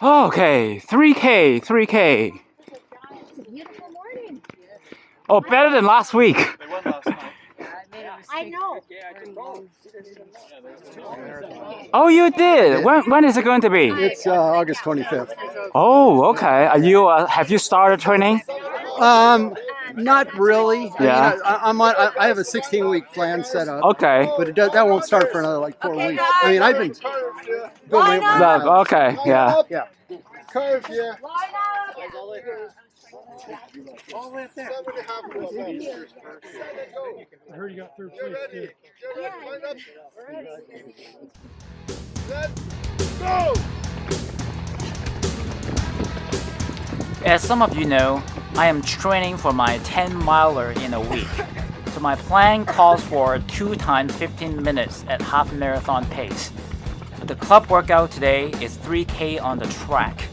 Okay, 3K, 3K. It's a beautiful morning. Oh, better than last week. They won last night. I know. Oh, you did. When is it going to be? It's August 25th. Oh, okay. Are you have you started training? Not really. Yeah. I have a 16-week plan set up. Okay. But that won't start for another like 4 weeks. I mean, I've been going. Okay. Yeah. Yeah. Curve, yeah. All the way up there. I heard you got third place too. Let's go! As some of you know, I am training for my 10-miler in a week. So my plan calls for 2 times 15 minutes at half marathon pace. The club workout today is 3K on the track.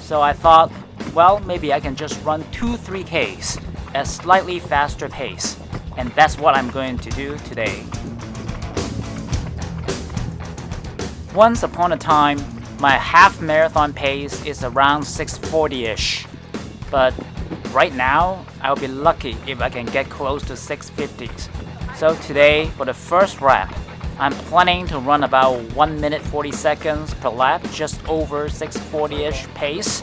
So I thought, well, maybe I can just run 2 3Ks at slightly faster pace. And that's what I'm going to do today. Once upon a time, my half marathon pace is around 6:40-ish. But right now, I'll be lucky if I can get close to 6:50s. So today, for the first lap, I'm planning to run about 1 minute 40 seconds per lap, just over 6:40-ish pace.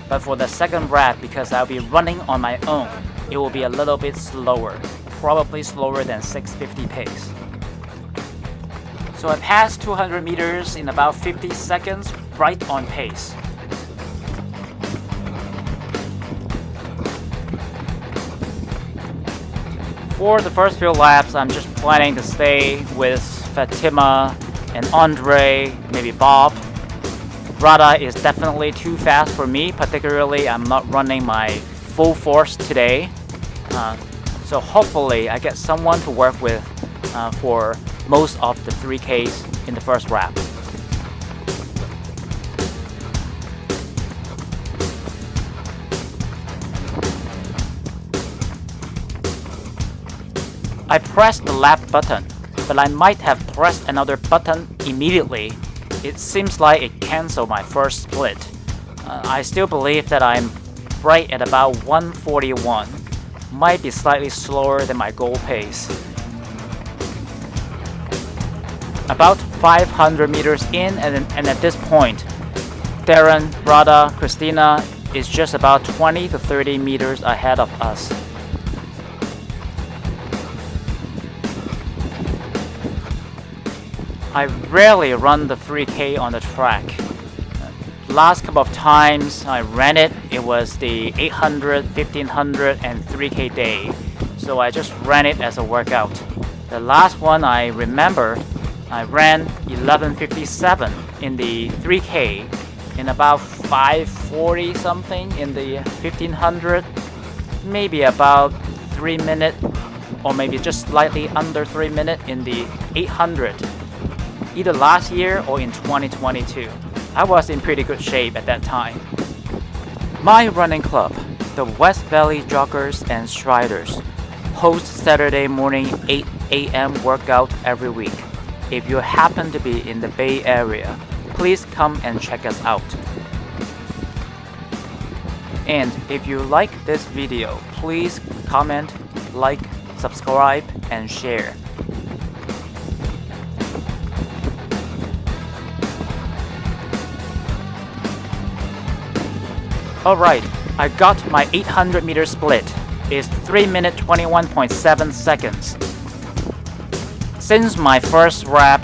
But for the second lap, because I'll be running on my own, it will be a little bit slower, probably slower than 6:50 pace. So I passed 200 meters in about 50 seconds, right on pace. For the first few laps, I'm just planning to stay with Fatima and Andre, maybe Bob. Rada is definitely too fast for me, particularly I'm not running my full force today. So hopefully I get someone to work with for most of the 3Ks in the first lap. I pressed the lap button, but I might have pressed another button immediately. It seems like it canceled my first split. I still believe that I'm right at about 141. Might be slightly slower than my goal pace. About 500 meters in, and at this point, Darren, Rada, Christina is just about 20 to 30 meters ahead of us. I rarely run the 3K on the track. Last couple of times I ran it, it was the 800, 1500 and 3K day. So I just ran it as a workout. The last one I remember, I ran 11:57 in the 3K in about 5:40 something in the 1500, maybe about 3 minutes or maybe just slightly under 3 minutes in the 800. Either last year or in 2022. I was in pretty good shape at that time. My running club, the West Valley Joggers and Striders, hosts Saturday morning 8 a.m. workout every week. If you happen to be in the Bay Area, please come and check us out. And if you like this video, please comment, like, subscribe, and share. Alright, I got my 800 meter split. It's 3 minutes 21.7 seconds. Since my first lap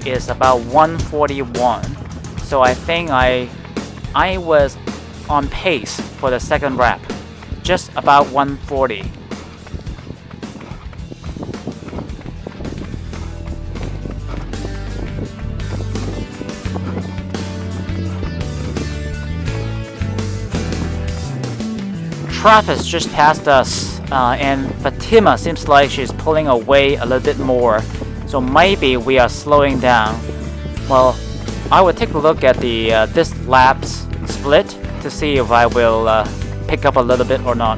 is about 141, so I think I was on pace for the second lap, just about 140. Travis just passed us, and Fatima seems like she's pulling away a little bit more, so maybe we are slowing down. Well, I will take a look at the this lap's split to see if I will pick up a little bit or not.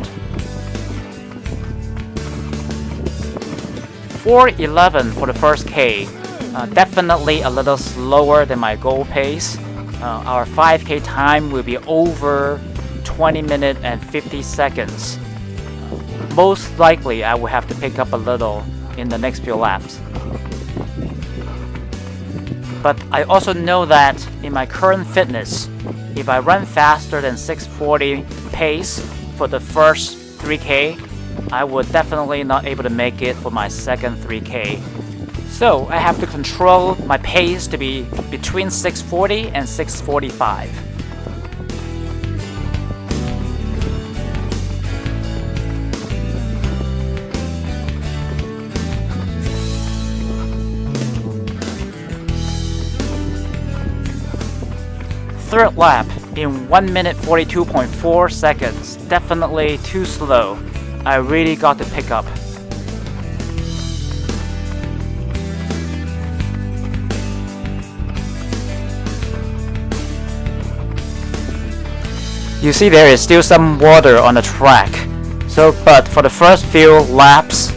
4:11 for the first K, definitely a little slower than my goal pace. our 5K time will be over 20 minutes and 50 seconds. Most likely I will have to pick up a little in the next few laps. But I also know that in my current fitness, if I run faster than 6:40 pace for the first 3K, I would definitely not able to make it for my second 3K. So I have to control my pace to be between 6:40 and 6:45. Third lap in 1 minute 42.4 seconds. Definitely too slow. I really got to pick up. You see there is still some water on the track. But for the first few laps,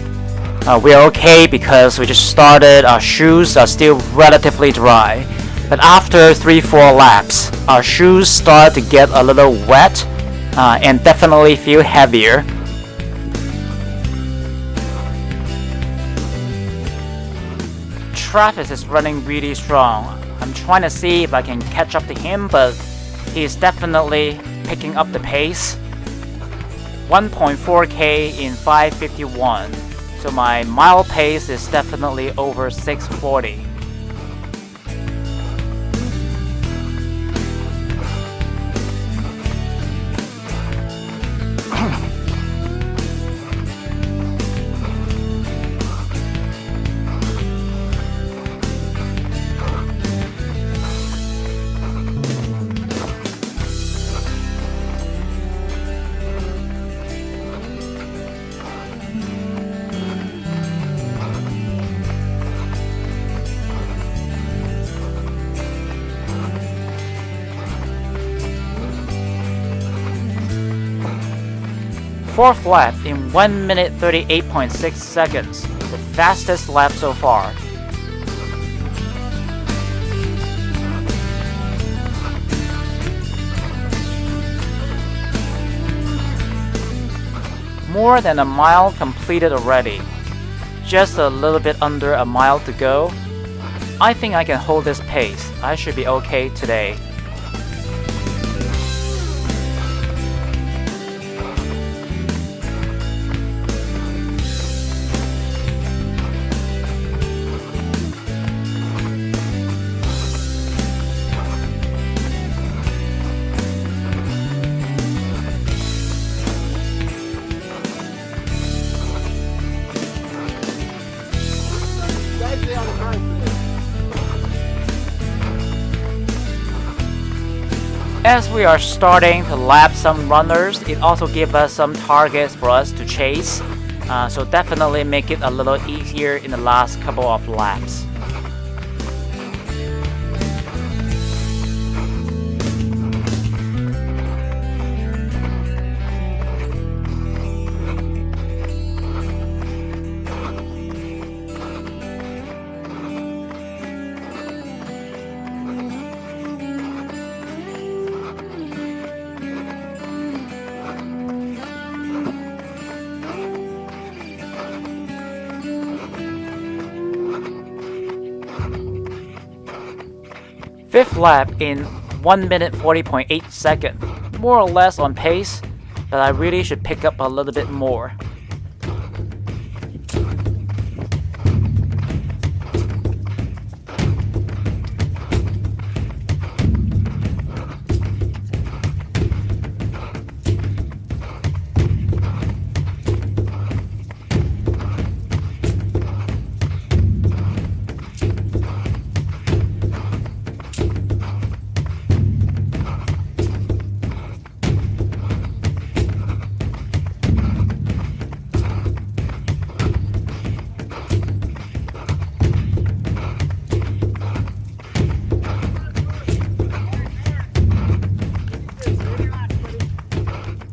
we are okay because we just started. Our shoes are still relatively dry. But after 3-4 laps, our shoes start to get a little wet and definitely feel heavier. Travis is running really strong. I'm trying to see if I can catch up to him, but he's definitely picking up the pace. 1.4K in 5:51. So my mile pace is definitely over 6:40. Fourth lap in 1 minute 38.6 seconds, the fastest lap so far. More than a mile completed already. Just a little bit under a mile to go. I think I can hold this pace. I should be okay today. As we are starting to lap some runners, it also gives us some targets for us to chase. So definitely make it a little easier in the last couple of laps. Fifth lap in 1 minute 40.8 seconds. More or less on pace, but I really should pick up a little bit more.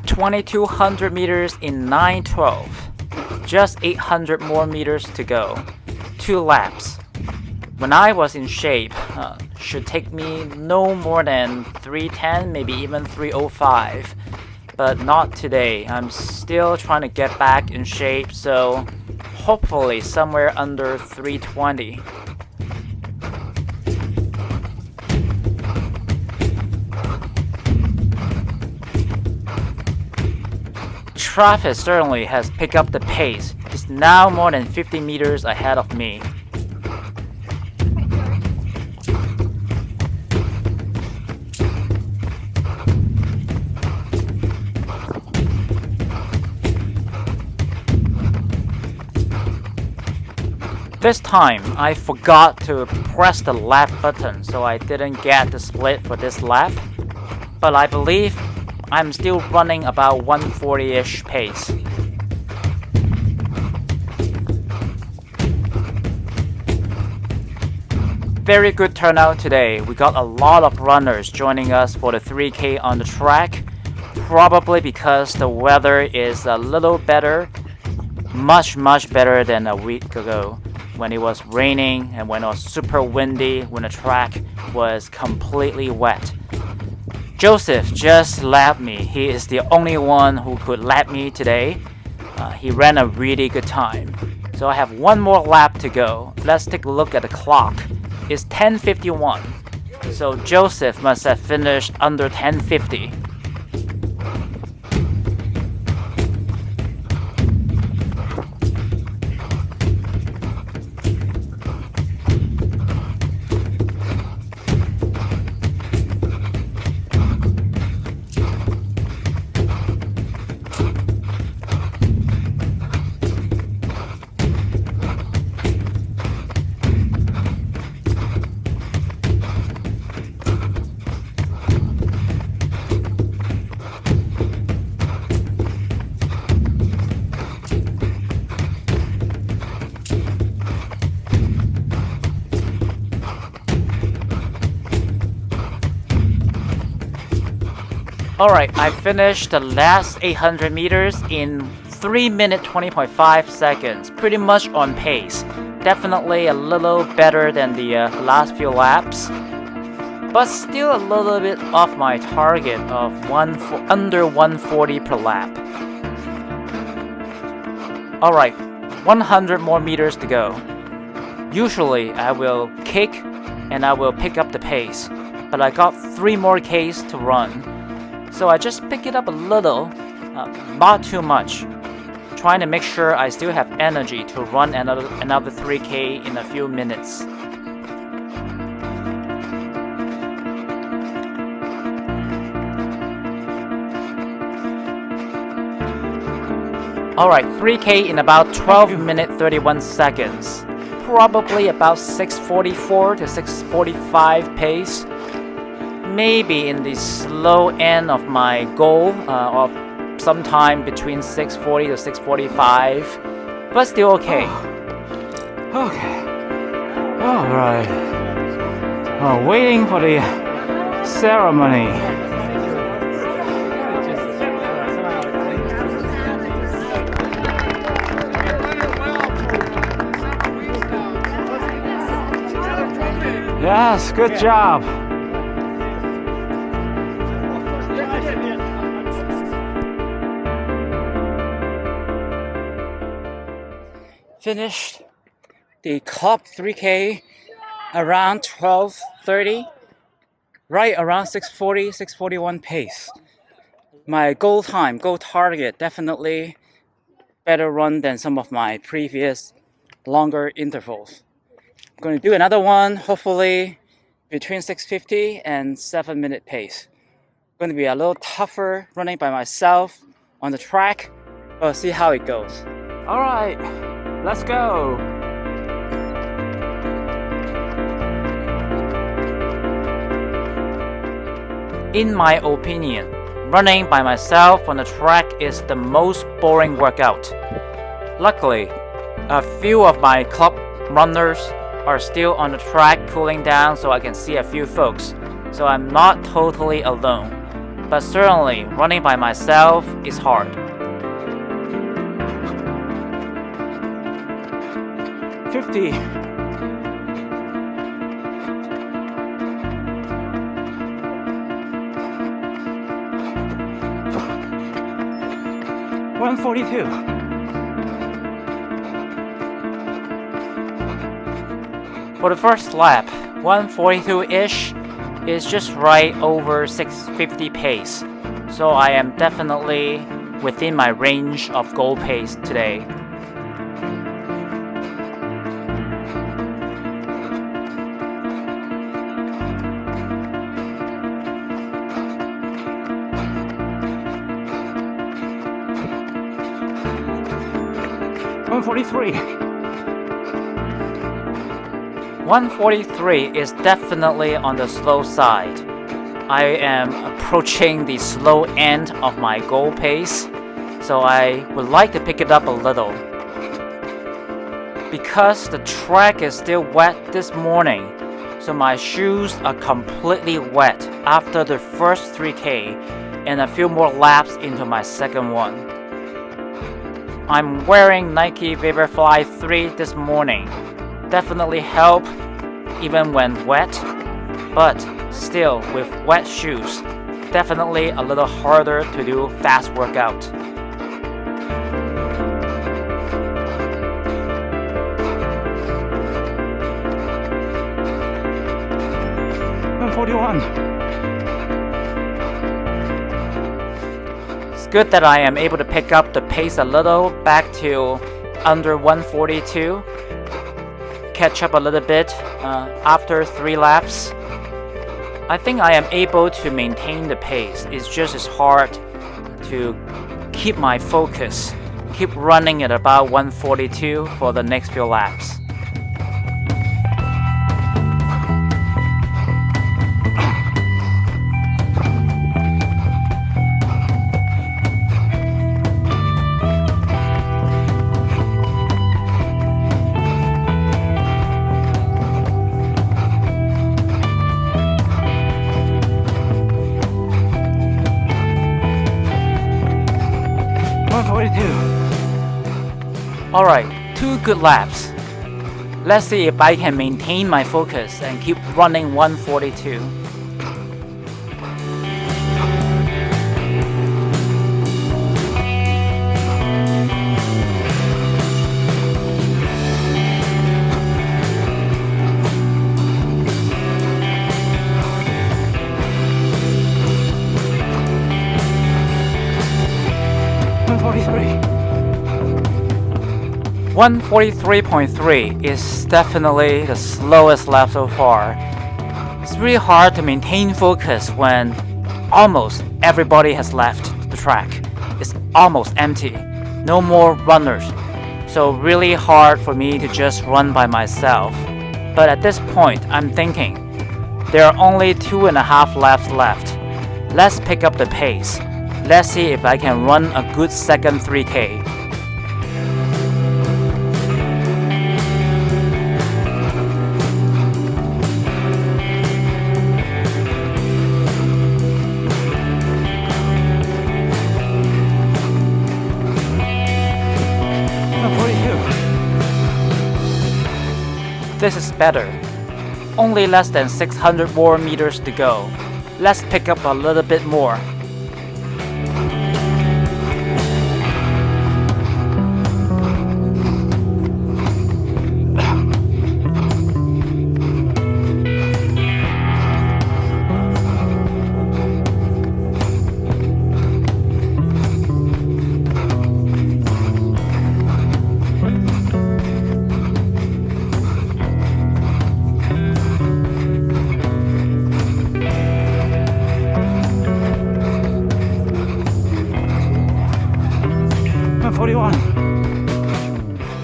$2,200 meters in 9:12. Just 800 more meters to go. 2 laps. When I was in shape, should take me no more than 3:10, maybe even 3:05. But not today. I'm still trying to get back in shape, so hopefully somewhere under 3:20. Traffic certainly has picked up the pace. It's now more than 50 meters ahead of me. This time, I forgot to press the lap button, so I didn't get the split for this lap. But I believe I'm still running about 140-ish pace. Very good turnout today. We got a lot of runners joining us for the 3K on the track. Probably because the weather is a little better, much better than a week ago when it was raining and when it was super windy, when the track was completely wet. Joseph just lapped me. He is the only one who could lap me today. He ran a really good time. So I have one more lap to go. Let's take a look at the clock. It's 10:51. So Joseph must have finished under 10:50. Alright, I finished the last 800 meters in 3 minutes 20.5 seconds. Pretty much on pace. Definitely a little better than the last few laps. But still a little bit off my target of under 140 per lap. Alright, 100 more meters to go. Usually I will kick and I will pick up the pace. But I got 3 more Ks to run. So I just pick it up a little, not too much, trying to make sure I still have energy to run another 3K in a few minutes. Alright, 3K in about 12 minutes 31 seconds. Probably about 6:44 to 6:45 pace. Maybe in the slow end of my goal of sometime between 6:40 to 6:45, but still okay. Okay. Alright. Oh, waiting for the ceremony. Yes, good job. Finished the club 3K around 12:30, right around 6:40, 6:41 pace. My goal target, definitely better run than some of my previous longer intervals. I'm going to do another one, hopefully between 6:50 and 7-minute pace. Going to be a little tougher running by myself on the track, but we'll see how it goes. All right. Let's go! In my opinion, running by myself on the track is the most boring workout. Luckily, a few of my club runners are still on the track cooling down so I can see a few folks, so I'm not totally alone. But certainly, running by myself is hard. 50. 142. For the first lap, 142-ish is just right over 650 pace. So I am definitely within my range of goal pace today. $143 is definitely on the slow side. I am approaching the slow end of my goal pace, so I would like to pick it up a little. Because the track is still wet this morning, so my shoes are completely wet after the first 3K and a few more laps into my second one. I'm wearing Nike Vaporfly 3 this morning. Definitely help even when wet, but still with wet shoes, definitely a little harder to do fast workout. It's good that I am able to pick up the pace a little back to under 142. Catch up a little bit after 3 laps. I think I am able to maintain the pace. It's just as hard to keep my focus, keep running at about 142 for the next few laps. Alright, 2 good laps. Let's see if I can maintain my focus and keep running 142. $143.3 is definitely the slowest lap so far. It's really hard to maintain focus when almost everybody has left the track. It's almost empty. No more runners. So really hard for me to just run by myself. But at this point, I'm thinking, there are only 2.5 laps left. Let's pick up the pace. Let's see if I can run a good second 3K. This is better. Only less than 600 more meters to go. Let's pick up a little bit more.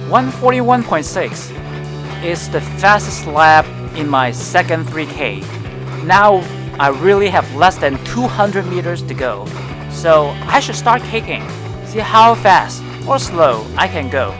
$141.6 is the fastest lap in my second 3K. Now I really have less than 200 meters to go, so I should start kicking, see how fast or slow I can go.